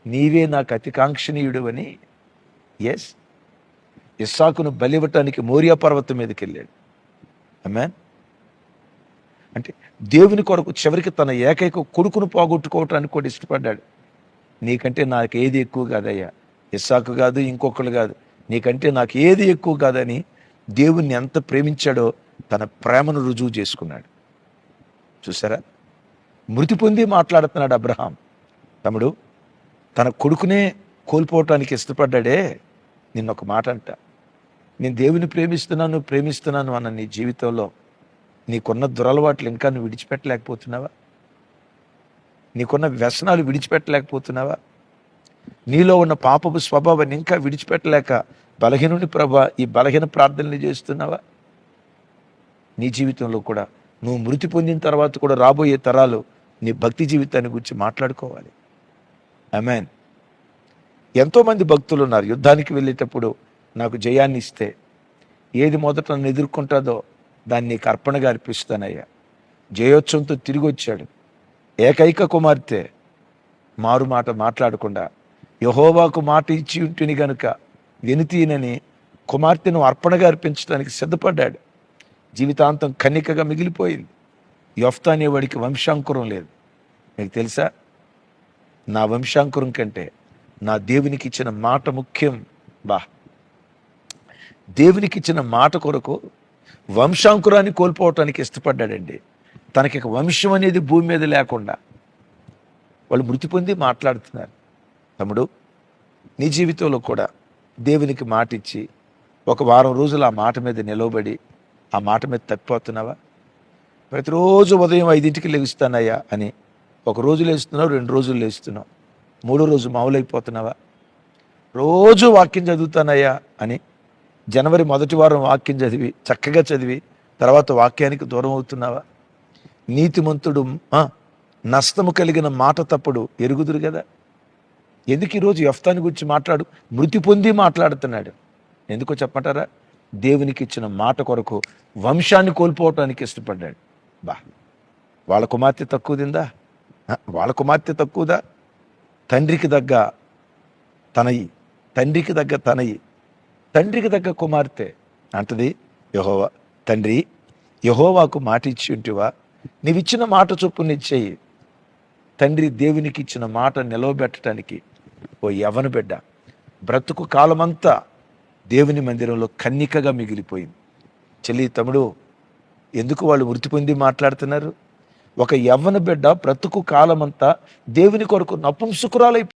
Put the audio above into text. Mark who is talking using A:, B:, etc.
A: నీవే నాకు అతికాంక్షణీయుడు అని. ఎస్, ఇస్సాకును బలివ్వటానికి మోరియా పర్వతం మీదకి వెళ్ళాడు. ఆమేన్. అంటే దేవుని కొరకు చివరికి తన ఏకైక కొడుకును పోగొట్టుకోవటానికి కూడా ఇష్టపడ్డాడు. నీకంటే నాకు ఏది ఎక్కువ కాదయ్యా, ఇస్సాకు కాదు, ఇంకొకరు కాదు, నీకంటే నాకు ఏది ఎక్కువ కాదని దేవుణ్ణి ఎంత ప్రేమించాడో తన ప్రేమను రుజువు చేసుకున్నాడు. చూసారా, మృతి పొంది మాట్లాడుతున్నాడు అబ్రహాం. తమ్ముడు, తన కొడుకునే కోల్పోవటానికి ఇష్టపడ్డాడే. నిన్నొక మాట అంట, నేను దేవుని ప్రేమిస్తున్నాను అన్న నీ జీవితంలో నీకున్న దురలవాట్లు ఇంకా నువ్వు విడిచిపెట్టలేకపోతున్నావా? నీకున్న వ్యసనాలు విడిచిపెట్టలేకపోతున్నావా? నీలో ఉన్న పాపపు స్వభావాన్ని ఇంకా విడిచిపెట్టలేక బలహీనుని ప్రభా ఈ బలహీన ప్రార్థనలు చేస్తున్నావా? నీ జీవితంలో కూడా నువ్వు మృతి పొందిన తర్వాత కూడా రాబోయే తరాలు నీ భక్తి జీవితాన్ని గురించి మాట్లాడుకోవాలి. ఆమేన్. ఎంతోమంది భక్తులు ఉన్నారు, యుద్ధానికి వెళ్ళేటప్పుడు నాకు జయాన్ని ఇస్తే ఏది మొదట నన్ను ఎదుర్కొంటుందో దాన్ని నీకు అర్పణగా అర్పిస్తానయ్యా. జయోత్సవంతో తిరిగి వచ్చాడు. ఏకైక కుమార్తె మారు మాట మాట్లాడకుండా యెహోవాకు మాట ఇచ్చి ఉంటుని గనుక వెనుతీనని కుమార్తెను అర్పణగా అర్పించడానికి సిద్ధపడ్డాడు. జీవితాంతం కన్నికగా మిగిలిపోయింది. యొఫ్తా అనేవాడికి వంశాంకురం లేదు. మీకు తెలుసా, నా వంశాంకురం కంటే నా దేవునికి ఇచ్చిన మాట ముఖ్యం. దేవునికి ఇచ్చిన మాట కొరకు వంశాంకురాన్ని కోల్పోవటానికి ఇష్టపడ్డాడండి. తనకి వంశం అనేది భూమి మీద లేకుండా వాళ్ళు మృతి పొంది మాట్లాడుతున్నారు. తమ్ముడు, నీ జీవితంలో కూడా దేవునికి మాట ఇచ్చి ఒక వారం రోజులు ఆ మాట మీద నిలవబడి ఆ మాట మీద తప్పిపోతున్నావా? ప్రతిరోజు ఉదయం 5ంటికి లెగుస్తానయ్యా అని ఒక రోజు లేస్తున్నావు, 2 రోజులు లేస్తున్నావు, 3వ రోజు మామూలైపోతున్నావా? రోజు వాక్యం చదువుతానయ్యా అని జనవరి 1వ వారం వాక్యం చక్కగా చదివి తర్వాత వాక్యానికి దూరం అవుతున్నావా? నీతిమంతుడు నష్టము కలిగిన మాట తప్పుడు ఎరుగుదురు కదా. ఎందుకు ఈరోజు యెఫ్తాని గురించి మృతి పొంది మాట్లాడుతున్నాడు? ఎందుకో చెప్పంటారా? దేవునికి ఇచ్చిన మాట కొరకు వంశాన్ని కోల్పోవటానికి ఇష్టపడ్డాడు. వాళ్ళ కుమార్తె తక్కువదిందా? వాళ్ళ కుమార్తె తక్కువదా? తండ్రికి తగ్గ తనయి, తండ్రికి తగ్గ కుమార్తె అంటది యెహోవా. తండ్రి, యెహోవాకు మాట ఇచ్చి ఉంటివా? నీవిచ్చిన మాట చొప్పున ఇచ్చేయి. తండ్రి దేవునికి ఇచ్చిన మాట నిలవబెట్టడానికి ఓ యవ్వన బిడ్డ బ్రతుకు కాలమంతా దేవుని మందిరంలో కన్నికగా మిగిలిపోయింది. చెల్లి, తమ్ముడు, ఎందుకు వాళ్ళు మృతి పొంది మాట్లాడుతున్నారు? ఒక యవ్వన బిడ్డ బ్రతుకు కాలమంతా దేవుని కొరకు నపుంసకురాలైపోయింది.